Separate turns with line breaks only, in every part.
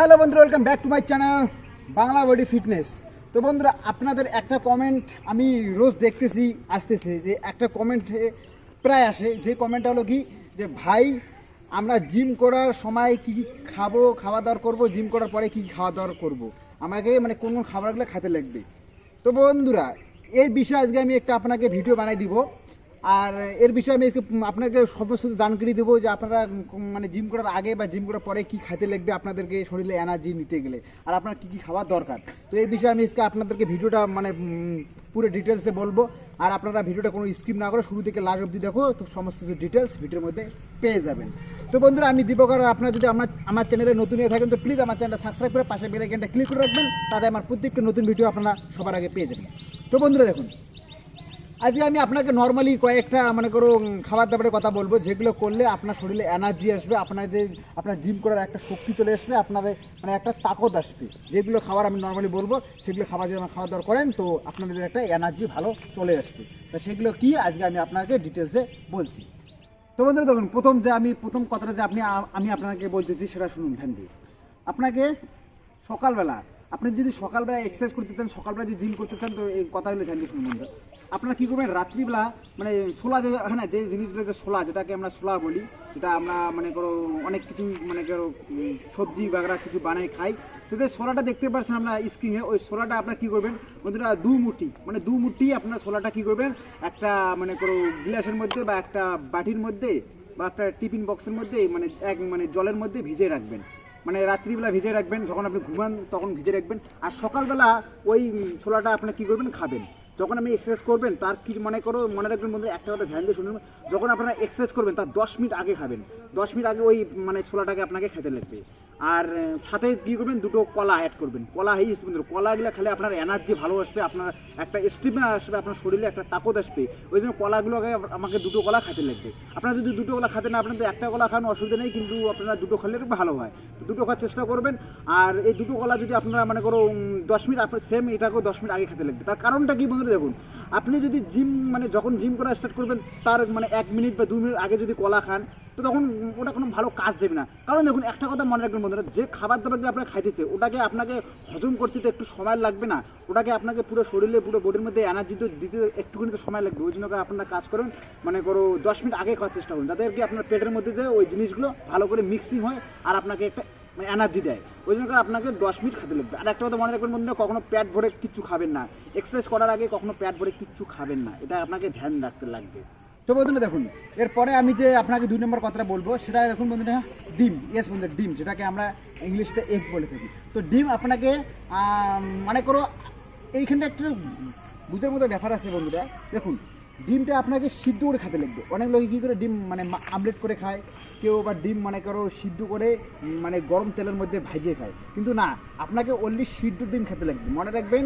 Hello বন্ধুরা, welcome back to my channel Bangla body fitness. তো বন্ধুরা, আপনাদের একটা কমেন্ট আমি রোজ দেখতেছি আসতেছে, যে একটা কমেন্টে প্রায় আসে, যে কমেন্টটা হলো কি, যে ভাই আমরা জিম করার সময় কী কী খাবো, খাওয়া দাওয়া করবো, জিম করার পরে কী কী খাওয়া দাওয়া করবো, আমাকে মানে কোন কোন খাবারগুলো খেতে লাগবে। তো বন্ধুরা, এর বিষয়ে আজকে আমি একটা আপনাকে ভিডিও বানাই দিব, আর এর বিষয়ে আমি আপনাকে সমস্ত জানকারি দেবো যে আপনারা মানে জিম করার আগে বা জিম করার পরে কি খেতে লাগবে আপনাদেরকে শরীরে এনার্জি নিতে গেলে, আর আপনার কী কী খাওয়ার দরকার। তো এই বিষয়ে আমি আপনাদেরকে ভিডিওটা মানে পুরো ডিটেলসে বলবো, আর আপনারা ভিডিওটা কোনো স্কিপ না করে শুরু থেকে লাস্ট অবধি দেখো, তো সমস্ত কিছু ডিটেলস ভিডিওর মধ্যে পেয়ে যাবেন। তো বন্ধুরা, আমি দীপকার। আপনারা যদি আমার চ্যানেলে নতুন হয়ে থাকেন তো প্লিজ আমার চ্যানেলটা সাবস্ক্রাইব করে পাশে বেল আইকনটা ক্লিক করে রাখবেন, তাতে আমার প্রত্যেকটা নতুন ভিডিও আপনারা সবার আগে পেয়ে যাবেন। তো বন্ধুরা দেখুন, আজকে আমি আপনাকে নর্মালি কয়েকটা মানে করো খাবার দাবারের কথা বলবো, যেগুলো করলে আপনার শরীরে এনার্জি আসবে, আপনার জিম করার একটা শক্তি চলে আসবে, আপনার মানে একটা তাকত আসবে। যেগুলো খাবার আমি নর্মালি বলবো, সেগুলো খাবার যদি আমার খাওয়া দাওয়া করেন তো আপনাদের একটা এনার্জি ভালো চলে আসবে। তো সেগুলো কি আজকে আমি আপনাকে ডিটেলসে বলছি। তো বন্ধুরা দেখুন, প্রথম কথাটা যে আমি আপনাকে বলতেছি সেটা শুনুন ধ্যান দিয়ে। আপনাকে সকালবেলা, আপনি যদি সকালবেলা এক্সারসাইজ করতে চান, সকালবেলা যদি জিম করতে চান, তো এই কথাগুলো ধ্যান দিয়ে শুনুন বন্ধুরা। আপনারা কী করবেন, রাত্রিবেলা মানে ছোলা, যে জিনিসগুলো যে ছোলা, যেটাকে আমরা ছোলা বলি, যেটা আমরা মানে করো অনেক কিছু মানে করো সবজি বাগড়া কিছু বানাই খাই। তো যে ছোলাটা দেখতে পাচ্ছেন আমরা স্ক্রিনে, ওই ছোলাটা আপনার কী করবেন বন্ধুরা, দু মুঠি আপনার ছোলাটা কী করবেন, একটা মানে করো গ্লাসের মধ্যে বা একটা বাটির মধ্যে বা একটা টিফিন বক্সের মধ্যে মানে জলের মধ্যে ভিজিয়ে রাখবেন। মানে রাত্রিবেলা ভিজিয়ে রাখবেন, যখন আপনি ঘুমান তখন ভিজিয়ে রাখবেন, আর সকালবেলা ওই ছোলাটা আপনি কী করবেন, খাবেন। যখন আপনি এক্সারসাইজ করবেন তার কি মনে রাখবেন বন্ধু, একটা কথা ধ্যান দিয়ে শুনুন, যখন আপনারা এক্সারসাইজ করবেন তার 10 মিনিট আগে খাবেন। 10 মিনিট আগে ওই মানে ছোলাটাকে আপনাকে খেতে লাগবে। আর সাথে কী করবেন, দুটো কলা অ্যাড করবেন। কলা বন্ধু, কলাগুলো খেলে আপনার এনার্জি ভালো আসবে, আপনার একটা স্টিমিনা আসবে, আপনার শরীরে একটা তাকত আসবে। ওই জন্য কলাগুলোকে আমাকে দুটো কলা খেতে লাগবে। আপনারা যদি দুটো কলা খাতে না, আপনার তো একটা কলা খান অসুবিধা নেই, কিন্তু আপনারা দুটো খেলে ভালো হয়, তো দুটো খাওয়ার চেষ্টা করবেন। আর এই দুটো কলা যদি আপনারা মনে করো 10 মিনিট, আপনার সেম এটাকেও 10 মিনিট আগে খেতে লাগবে। তার কারণটা কি বন্ধুরা দেখুন, আপনি যদি যখন জিম করা স্টার্ট করবেন তার মানে 1 মিনিট বা 2 মিনিট আগে যদি কলা খান, তো তখন ওটা কোনো ভালো কাজ দেবে না। কারণ দেখুন, একটা কথা মনে রাখবেন বন্ধুরা, যে খাবার দাবারগুলো আপনার খাইতেছে ওটাকে আপনাকে হজম করতে তো একটু সময় লাগবে না, ওটাকে আপনাকে পুরো শরীরে পুরো বডির মধ্যে এনার্জি তো দিতে একটুখানি তো সময় লাগবে। ওই জন্য আপনারা কাজ করুন, মানে করো 10 মিনিট আগে খাওয়ার চেষ্টা করুন, যাতে আর কি আপনার পেটের মধ্যে যে ওই জিনিসগুলো ভালো করে মিক্সিং হয় আর আপনাকে একটা মানে এনার্জি দেয়। ওই জন্য আপনাকে 10 মিনিট খেতে লাগবে। আর একটা কথা মনে রাখবেন বন্ধুরা, কখনো পেট ভরে কিচ্ছু খাবেন না। এক্সারসাইজ করার আগে কখনো পেট ভরে কিচ্ছু খাবেন না, এটা আপনাকে ধ্যান রাখতে লাগবে। তো বন্ধুরা দেখুন, এরপরে আমি যে আপনাকে 2 নম্বর কথাটা বলবো, সেটা দেখুন বন্ধুরা, ডিম। ইয়েস বন্ধুরা, ডিম, যেটাকে আমরা ইংলিশে এগ বলে থাকি। তো ডিম আপনাকে মনে করো এইখানটা একটা বুঝার মতো ব্যাপার আছে বন্ধুরা। দেখুন, ডিমটা আপনাকে সিদ্ধ করে খেতে লাগবে। অনেক লোকে কী করে ডিম মানে আমলেট করে খায়, কেউ আবার ডিম মনে করো সিদ্ধ করে মানে গরম তেলের মধ্যে ভাজিয়ে খায়, কিন্তু না, আপনাকে অনলি সিদ্ধ ডিম খেতে লাগবে। মনে রাখবেন,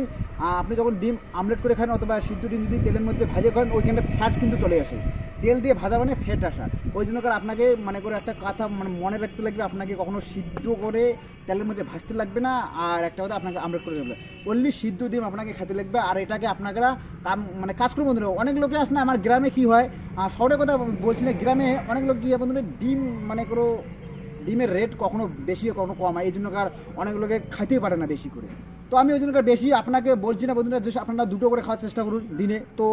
আপনি যখন ডিম আমলেট করে খান অথবা সিদ্ধ ডিম যদি তেলের মধ্যে ভাজে খান, ওইখানটা ফ্যাট কিন্তু চলে আসে। তেল দিয়ে ভাজা মানে ফ্যাট আসা। ওই জন্য আপনাকে মনে করে একটা কথা মানে মনে রাখতে লাগবে, আপনাকে কখনো সিদ্ধ করে তেলের মধ্যে ভাজতে লাগবে না, আর একটা কথা আপনাকে আমলেট করে দেবে, অনলি সিদ্ধ ডিম আপনাকে খেতে লাগবে। আর এটাকে আপনারা মানে কাজ করবো বন্ধুরা। অনেক লোকে আসে না, আমার গ্রামে কী হয়, শহরের কথা বলছি না, গ্রামে অনেক লোক কী হয় বন্ধুরা, ডিম মানে করো ডিমের রেট কখনো বেশি কখনো কম হয়, এই জন্য অনেক লোকে খাইতেই পারে না বেশি করে। তো আমি ওই জন্য বেশি আপনাকে বলছি না বন্ধুরা, যে আপনারা দুটো করে খাওয়ার চেষ্টা করুন দিনে, তো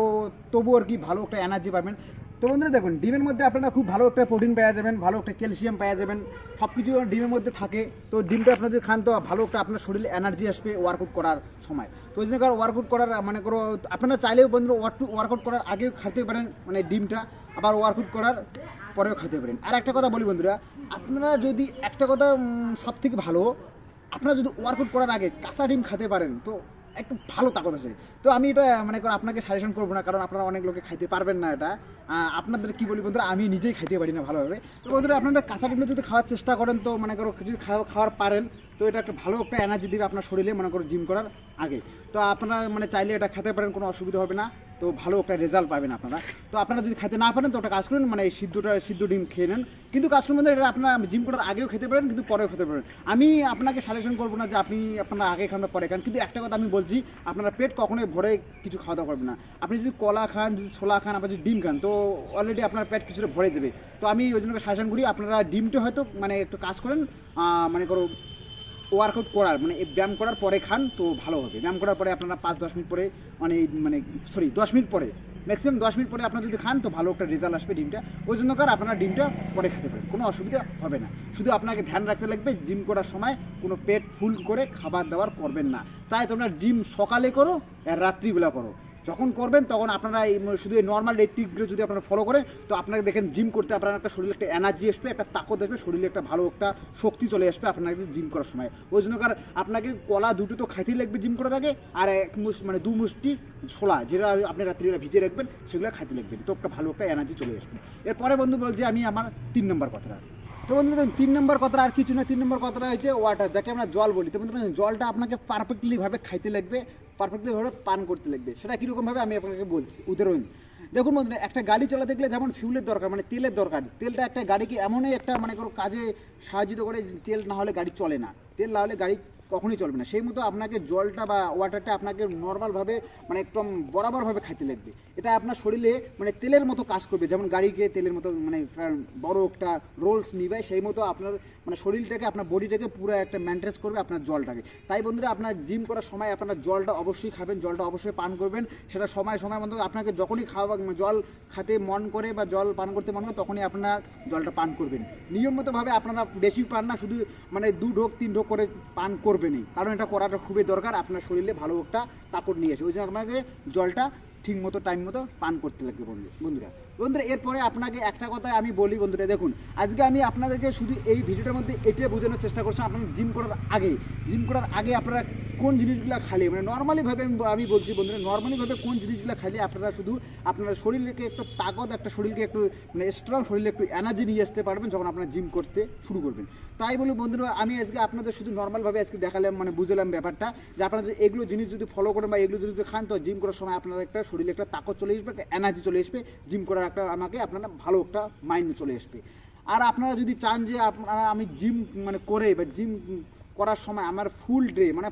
তবু আর কি ভালো একটা এনার্জি পাবেন। তো বন্ধুরা দেখুন, ডিমের মধ্যে আপনারা খুব ভালো একটা প্রোটিন পাওয়া যাবেন, ভালো একটা ক্যালসিয়াম পাওয়া যাবেন, সব কিছু ডিমের মধ্যে থাকে। তো ডিমটা আপনারা যদি খান তো ভালো একটা আপনার শরীরে এনার্জি আসবে ওয়ার্কআউট করার সময়। তো ওই জন্য ওয়ার্কআউট করার মানে করো, আপনারা চাইলেও বন্ধুরা ওয়ার্কআউট করার আগেও খেতে পারেন মানে ডিমটা, আবার ওয়ার্কআউট করার পরেও খেতে পারেন। আর একটা কথা বলি বন্ধুরা, আপনারা যদি একটা কথা সব থেকে ভালো, আপনারা যদি ওয়ার্কআউট করার আগে কাঁচা ডিম খেতে পারেন তো একটু ভালো তাকত আছে। তো আমি এটা মানে আপনাকে সাজেশন করবো না, কারণ আপনারা অনেক লোকে খাইতে পারবেন না। এটা আপনাদের কি বলি বন্ধুরা, আমি নিজেই খাইতে পারি না ভালোভাবে। তো বন্ধুরা, আপনারা কাঁচা ডিমটা যদি খাওয়ার চেষ্টা করেন, তো মনে করো যদি খাওয়ার পারেন, তো এটা একটা ভালো একটা এনার্জি দেবে আপনার শরীরে মনে করো জিম করার আগে। তো আপনারা মানে চাইলে এটা খেতে পারেন, কোনো অসুবিধা হবে না, তো ভালো একটা রেজাল্ট পাবেন আপনারা। তো আপনারা যদি খেতে না পারেন তো ওটা কাজ করুন, মানে এই সিদ্ধ ডিম খেয়ে নেন। কিন্তু কাজ করুন এটা আপনারা জিম করার আগেও খেতে পারেন, কিন্তু পরেও খেতে পারেন। আমি আপনাকে সাজেশন করবো না যে আপনারা আগে খান বা পরে খান, কিন্তু একটা কথা আমি বলছি, আপনারা পেট কখনোই ভরে কিছু খাওয়া দাওয়া করবেন না। আপনি যদি কলা খান, যদি ছোলা খান, আবার যদি ডিম খান, তো অলরেডি আপনার পেট কিছুটা ভরে দেবে। তো আমি ওই জন্য সাজেশন করি আপনারা ডিমটা হয়তো মানে একটু কাজ করেন, মানে করো ওয়ার্কআউট করার মানে ব্যায়াম করার পরে খান তো ভালো হবে। ব্যায়াম করার পরে আপনারা 5-10 মিনিট পরে মানে 10 মিনিট পরে ম্যাক্সিমাম 10 মিনিট পরে আপনারা যদি খান তো ভালো একটা রেজাল্ট আসবে ডিমটা। ওই জন্য আপনারা ডিমটা পরে খেতে পারেন, কোনো অসুবিধা হবে না। শুধু আপনাকে ধ্যান রাখতে লাগবে জিম করার সময় কোনো পেট ফুল করে খাবার দাবার করবেন না। চাই তোমরা জিম সকালে করো আর রাত্রিবেলা করো, যখন করবেন তখন আপনারা শুধু এই নর্মাল টেকনিকগুলো যদি আপনারা ফলো করেন তো আপনাকে দেখেন জিম করতে আপনার একটা শরীরে একটা এনার্জি আসবে, একটা তাকত আসবে, শরীরে একটা ভালো একটা শক্তি চলে আসবে আপনাকে জিম করার সময়। ওই জন্য আপনাকে কলা দুটো তো খাইতেই লাগবে জিম করার আগে, আর মানে 2 মুষ্টি ছোলা যেটা আপনি রাত্রিবেলা ভিজিয়ে রাখবেন সেগুলো খাইতে লাগবেন, তো একটা ভালো একটা এনার্জি চলে আসবে। এরপরে বন্ধু বলছি আমি আমার 3 নম্বর কথাটা। তো বন্ধু 3 নম্বর কথাটা আর কিছু না, 3 নম্বর কথাটা হচ্ছে ওয়াটার, যাকে আমরা জল বলি। তো বন্ধু জলটা আপনাকে পারফেক্টলিভাবে খাইতে লাগবে, পারফেক্টলিভাবে পান করতে লাগবে। সেটা কীরকমভাবে আমি আপনাকে বলছি উদাহরণ। দেখুন বন্ধু, একটা গাড়ি চালাতে গেলে যেমন ফিউলের দরকার মানে তেলের দরকার, তেলটা একটা গাড়িকে এমনই একটা মানে কোনো কাজে সাহায্য করে, তেল না হলে গাড়ি চলে না, তেল না হলে গাড়ি কখনোই চলবে না। সেই মতো আপনাকে জলটা বা ওয়াটারটা আপনাকে নর্মালভাবে মানে একদম বরাবরভাবে খাইতে লাগবে। এটা আপনার শরীরে মানে তেলের মতো কাজ করবে, যেমন গাড়িকে তেলের মতো মানে বড় একটা রোলস নিবে, সেই মতো আপনার মানে শরীরটাকে আপনার বডিটাকে পুরো একটা মেনটেন করবে আপনার জলটাকে। তাই বন্ধুরা আপনার জিম করার সময় আপনারা জলটা অবশ্যই খাবেন, জলটা অবশ্যই পান করবেন। সেটা সময় সময় মতো আপনাকে যখনই খাওয়া জল খেতে মন করে বা জল পান করতে মন করে তখনই আপনার জলটা পান করবেন। নিয়মিতভাবে আপনারা বেশি পান না, শুধু মানে 2 ঢোক 3 ঢোক করে পান করবেনই, কারণ এটা করাটা খুবই দরকার, আপনার শরীরে ভালো একটা তাকত নিয়ে আসে। ওই জন্য আপনাকে জলটা ঠিক মতো টাইম মতো পান করতে লাগবে বন্ধুরা। এরপরে আপনাকে একটা কথা আমি বলি বন্ধুরা, দেখুন আজকে আমি আপনাদেরকে শুধু এই ভিডিওটার মধ্যে এটা বোঝানোর চেষ্টা করছি আপনারা জিম করার আগে আপনারা কোন জিনিসগুলো খালি মানে নর্মালিভাবে আমি বলছি বন্ধুরা, নর্মালিভাবে কোন জিনিসগুলো খাইলে আপনারা শুধু আপনার শরীরকে একটু তাকত, একটা শরীরকে একটু মানে স্ট্রং, শরীরে একটু এনার্জি নিয়ে আসতে পারবেন যখন আপনারা জিম করতে শুরু করবেন। তাই বলি বন্ধুরা, আমি আজকে আপনাদের শুধু নর্মালভাবে আজকে দেখালাম মানে বুঝলাম ব্যাপারটা, যে আপনারা যদি এগুলো জিনিস যদি ফলো করেন বা এগুলো যদি খান তো জিম করার সময় আপনার একটা শরীরে একটা তাকত চলে আসবে, একটা এনার্জি চলে আসবে, জিম করার একটা আমাকে আপনারা ভালো একটা মাইন্ড চলে আসবে। আর আপনারা যদি চান যে আপনারা আমি জিম মানে করে বা জিম করার সময় আমার ফুল ডে মানে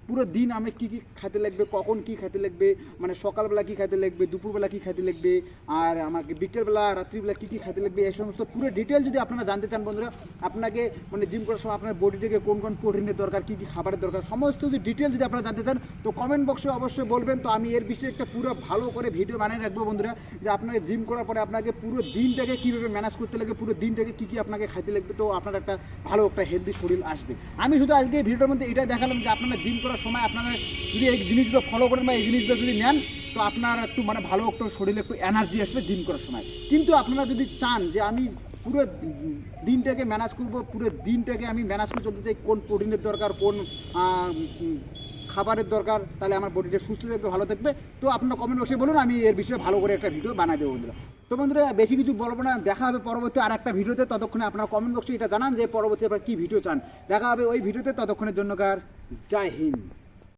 পুরো দিন আমি কী কী খেতে লাগবে, কখন কী খেতে লাগবে, মানে সকালবেলা কী খেতে লাগবে, দুপুরবেলা কী খেতে লাগবে, আর আমাকে বিকেলবেলা রাত্রিবেলা কী কী খেতে লাগবে, এই সমস্ত পুরো ডিটেল যদি আপনারা জানতে চান বন্ধুরা, আপনাকে মানে জিম করার সময় আপনার বডি থেকে কোন কোন প্রোটিনের দরকার, কী কী খাবারের দরকার, সমস্ত যদি ডিটেল যদি আপনারা জানতে চান তো কমেন্ট বক্সে অবশ্যই বলবেন। তো আমি এর বিষয়ে একটা পুরো ভালো করে ভিডিও বানিয়ে রাখবো বন্ধুরা, যে আপনাকে জিম করার পরে আপনাকে পুরো দিনটাকে কীভাবে ম্যানেজ করতে লাগবে, পুরো দিনটাকে কী কী আপনাকে খাইতে লাগবে, তো আপনার একটা ভালো একটা হেলদি শরীর আসবে। আমি শুধু আজকে এই ভিডিওর মধ্যে এটাই দেখালাম যে আপনারা জিম করার সময় আপনারা যদি এই জিনিসগুলো ফলো করেন বা এই জিনিসগুলো যদি নেন তো আপনার একটু মানে ভালো একটু শরীরে একটু এনার্জি আসবে জিম করার সময়। কিন্তু আপনারা যদি চান যে আমি পুরো দিনটাকে ম্যানেজ করবো, পুরো দিনটাকে আমি ম্যানেজ করে চলতে চাই, কোন প্রোটিনের দরকার, কোন খাবারের দরকার, তাহলে আমার বডিটা সুস্থ থাকবে, ভালো থাকবে, তো আপনারা কমেন্ট বক্সে বলুন, আমি এর বিষয়ে ভালো করে একটা ভিডিও বানিয়ে দেবো বন্ধুরা। তো বন্ধুরা বেশি কিছু বলবো না, দেখা হবে পরবর্তী আর একটা ভিডিওতে। ততক্ষণে আপনারা কমেন্ট বক্সে এটা জানান যে পরবর্তী আবার কী ভিডিও চান, দেখা হবে ওই ভিডিওতে। ততক্ষণের জন্য জয় হিন্দ।